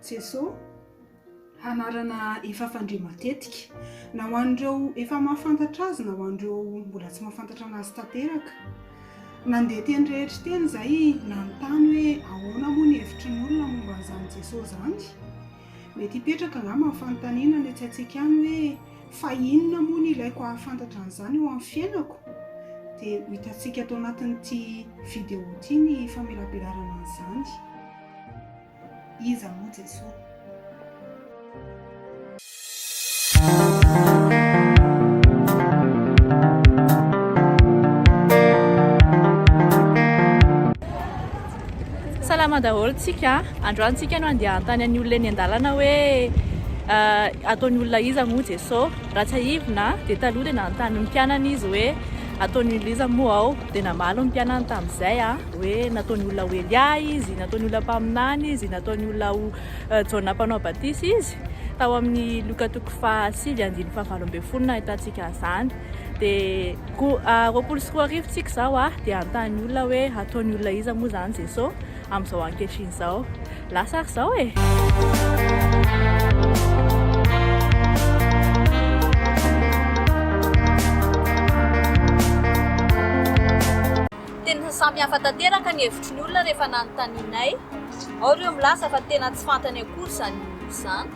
Jesoa, hanarana efa fandre matetika na ho an'ireo efa mahafantatra azy na ho an'ireo mbola tsy mahafantatra anazy tanteraka. Nandeha teny rehetra teny izay nanontany hoe ahoana moa ny hevitry ny olona momba an'izany Jesoa zany. Mety hipetraka angamba ny fanontaniana ny atsy-antsika any hoe fa inona moa ny ilaiko ahafantatra an'izany eo amin'ny fiainako? Dia ho hitantsika tao anatin'ity vidéo ity ny famelabelarana an'izany. Izaho moa Jesoa. Salama daholo tsika. Androany tsika no andeha antany any olona eny an-dalana hoe ataony olona iza moa Jesoa. Raha tsy haivina dia taloha dia nanontany ny mpianana izy hoe ataony olona iza moa ao, dia namaly ny mpianana tamin'izay hoe nataony olona ho Elia izy, nataony olona mpaminany izy, nataony olona ho Jaona mpanao batisy izy. Tao amin'ny Luka toko faha-9 andiny faha-20 ahitantsika izany. Dia 24 tsika izao dia antany olona hoe ataony olona iza moa zany Jesoa amin'izao ankehitriny izao. Lasa ary izao e. Tena samy hafa tanteraka ny hevitry ny olona rehefa nanontanianay. Ao ireo milaza fa tena tsy fantany akory izany olona izany.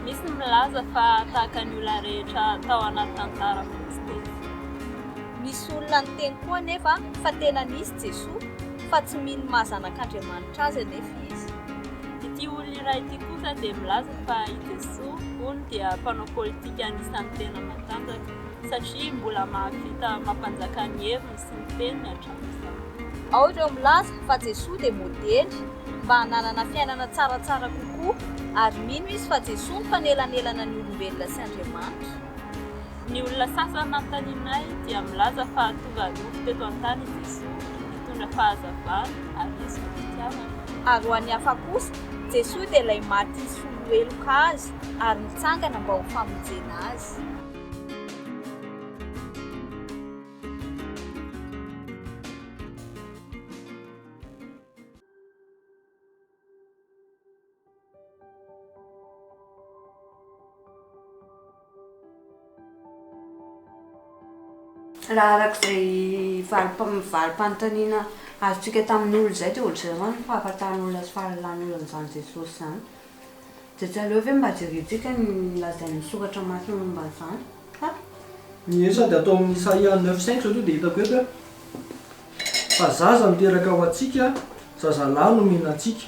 Misy ny milaza fa tahaka ny olona rehetra tao anaty tantara fotsiny. Misy olona niteny koa anefa fa tena nisy Jesoa fa tsy mino mahazanak'Andriamanitra azy anefa izy. Ity olona iray ity kosa dia milaza fa i Jesoa hono dia mpanao politika anisan'ny tena matanjaka satria mbola mahavita mampanjaka ny heviny sy ny teniny hatramin'izao. Ao ireo milaza fa Jesoa dia modely mba hananana fiainana tsaratsara kokoa ary mino izy fa Jesoa ny fanelanelana ny olombelona sy Andriamanitra. Ny olona sasany nanontanianay dia milaza fa tonga lofo teto an-tany Jesoa mitondra fahazavana ary izy no fitiavana. Ary ho an'ny hafa kosa, Jesoa dia ilay maty solo eloka azy ary mitsangana mba ho famonjena azy. Raha arak'izay valim-panontaniana azontsika tamin'ny olona izay dia ohatr'izay ihany ny fahafantaran'olona sy fahalalàn'olona an'izany Jesosy izany. Dia tsy aleo ve mba jerentsika ny lazain'ny soratra masina momba an'izany? Ny esa dia atao amin'ny Isaia 9:5 zao dia hitako eto fa zaza miteraka ho antsika, zazalahy no mihinantsika,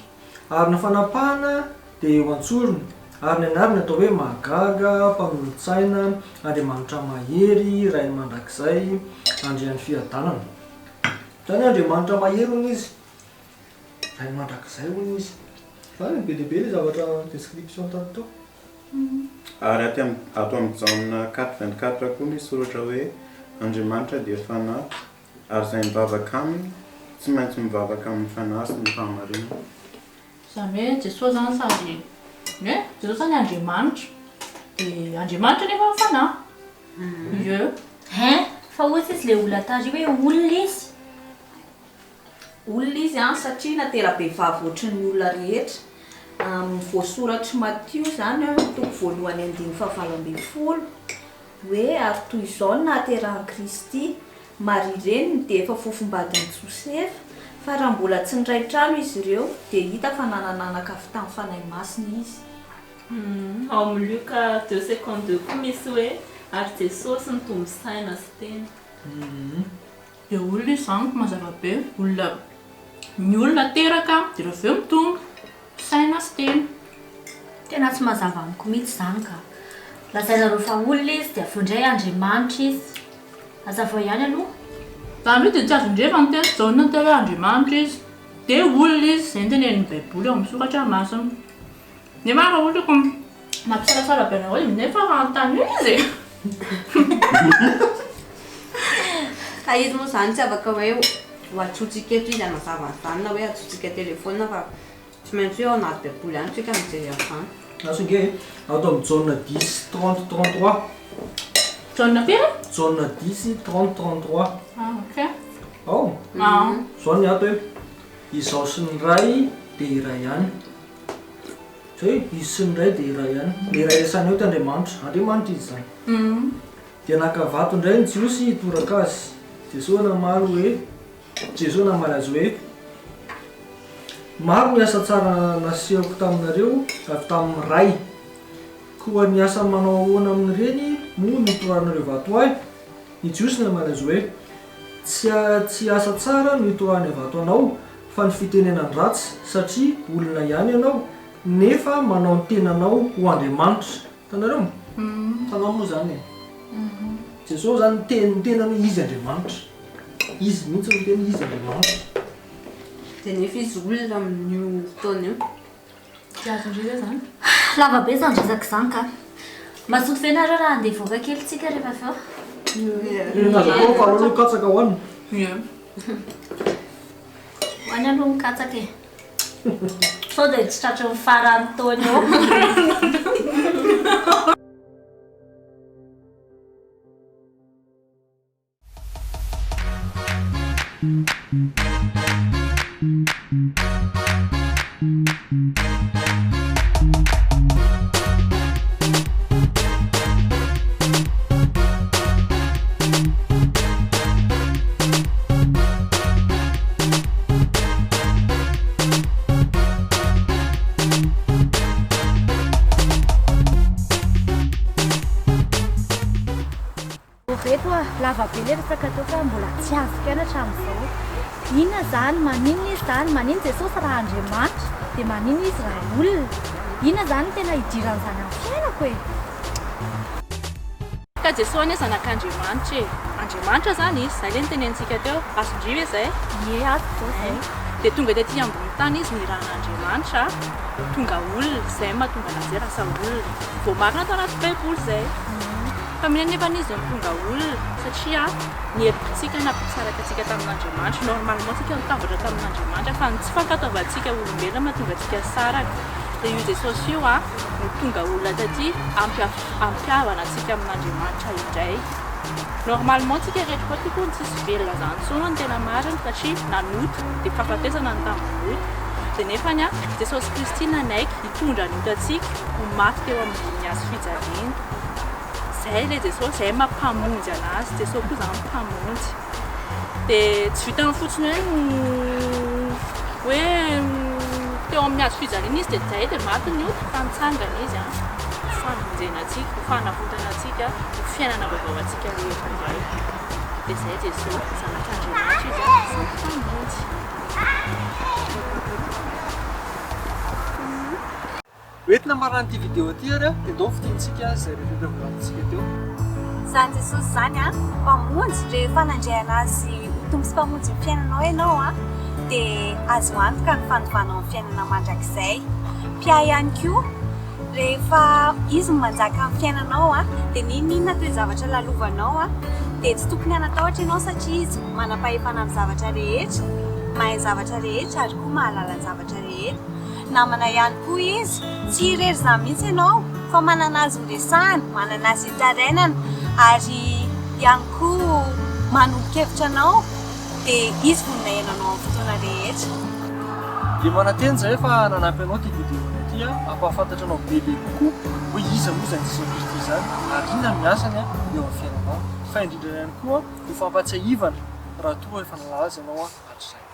ary ny fanapahana dia eo an-tsorony, ary ny anarany atao hoe Mahagaga, Mpanolon-tsaina, Andriamanitra mahery, Ray mandrakizay, Andrian'ny fiadanana. Izany Andriamanitra mahery hono izy, Ray mandrakizay hono izy. Izany be dia be ilay zavatra description tany tao. Ary ato amin'ny Jaona 4:24 koa misy soratra hoe Andriamanitra dia fanahy ary izay mivavaka aminy tsy maintsy mivavaka amin'ny fanahy sy ny fahamarinana. Izany hoe Jesoa zany sady Jesoa zany Andriamanitra dia Andriamanitra nefa fanahy. Io. Fa ohatsy izy ilay olona tary hoe olona izy. Olona izy satria natera-behivavy ohatran'ny olona rehetra. Voasoratra Matthieu zany toko voalohany 5:20 hoe ary toy izao nahaterahan'i Kristy, Maria reniny dia efa fofombadin'i Josefa, fa raha mbola tsy niray trano izy ireo dia hita fa nanananaka avy tamin'ny fanahy masina izy. Ao amin'ny Luka 2:52 koa misy hoe ary Jesosy ny tombo saina sy tena. Dia olona izy zany mazava be, ny olona teraka dia rehefa avy eo mitombo saina sy tena. Tena tsy mazava amiko mihitsy izany ka. Lazainareo fa olona izy dia avy eo indray Andriamanitra izy. Mazava ihany aloha. Izany hoe dia tsy azo indray fa ny teny Jaona ny teny hoe Andriamanitra izy dia olona izy, izay ny tenenin'ny Baiboly eo amin'ny soratra masina. Nefa raha ohatra ka mampisarasara be anareo nefa anontany izy e. Ka izy moa izany tsy afaka hoe ho atsotsika eto izy hanazava an'izany na hoe atsotsika telefona fa tsy maintsy hoe ao anaty Baiboly ihany tsika mijery an'izany. Asonge atao amin'ny Jaona 10:30-33. Jaona firy? Jaona 10:30-33. Ok. Ao. Zao ny ato hoe Izaho sy ny ray dia iray ihany. zay hoe izy sy ny ray dia iray ihany le iray resany eo Andriamanitra izy zany dia naka vato indray ny Jesosy hitoraka azy Jesoa namaly hoe Jesoa namaly azy hoe maro ny asa tsara nasehako taminareo avy tamin'ny ray koa ny asa manao ahoana amin'ireny moa nitoranareo vato ahy ny Jesosy namaly azy hoe tsy asa tsara no hitorany vato anao fa ny fitenenan ratsy satria olona ihany ianao nefa manao ny tenanao ho Andriamanitra tanareo tanao moa zany Jesosy zany ny tenany izy Andriamanitra izy mihitsy ny tena izy Andriamanitra dia nefa izy olona amin'io fotoana io azondreza zany lava be zany resaka izany ka mazoto venareo raha andeha voaka kelytsika rehefa aveo nazakao fa aloha katsaka hoanina hoany aloha mikatsaka e sao dia tsy tratra ny farany taona eo lava be le resaka teo fa mbola tsy azo mpianatra amin'izao inona zany maninona izy zany manino Jesosy raha Andriamanitra dia maninona izy raha olona inona zany tena hidiran'izany amin'ny fiainako e ka Jesosy anie zanak'Andriamanitra e Andriamanitra zany izy zay le nitenentsika teo azondrivo e zay ie azo zao dia tonga tetỳ ambony tany izy nirahan'Andriamanitra tonga olona zay mahatonga anazy rasa olona vao marina tao anaty baiboly zay fa mila nefa izy tonga olona satria nieritrintsika nampitsaraka antsika tamin'Andriamanitra normalement tsika mitambatra tamin'Andriamanitra fa tsy fankataovantsika olombelona mahatonga antsika saraka dia io Jesosy io no tonga olona tatỳ ampiavana antsika amin'Andriamanitra indray normalement tsika rehetra koa tokony tsisy velona zany tsony ny tena marina satria nanoto dia fahafatesana ny tamin'oloto dia nefany Jesosy Kristy nanaiky hitondra ny otatsika ho maty teo amin'ny azy fijaliana zay le Jesosy zay mampamonjy anazy Jesosy koa zany mpamonjy dia tsy vitany fotsiny hoe teo amin'ny azo fijaliana izy dia zay dia maty ny ota fa nitsangana izy famonjena atsika ho fanafotana atsika ho fiainana vaovao atsika rehetra indray dia zay Jesosy zanak'Andriamanitra izy zany mpamonjy oentina marina an'ity vidéo ty ary dia ndao fitintsika zay rehetra volantsika teo zany Jesosy zany mpamonjy rehefa nandray anazy tombo sy mpamonjy ny fiainanao ianao dia azo antoka ny fandovanao ny fiainana mandrakizay pia ihany koa rehefa izy manjaka ny fiainanao dia ninona toy zavatra lalovanao dia tsy tokony anatahotra ianao satria izy manam-pahefana amin'ny zavatra rehetra mahay zavatra rehetra ary koa mahalala ny zavatra rehetra namana ihany koa izy tsy irery zany mihitsy ianao fa manana azy horesahana manana azy hitarainana ary ihany koa manomboka anao dia izy vonina iananao amin'ny fotoana rehetra dia mananteny zay fa nanampy anao ty vidéo ty ampahafantatra anao bebe kokoa hoe iza moa zany Jesosy Kristy zany ary inona miasany eo amin'ny fiainanao fa indrindra ihany koa ho fampatsiahivana raha toa efa nalaza ianao hatrizay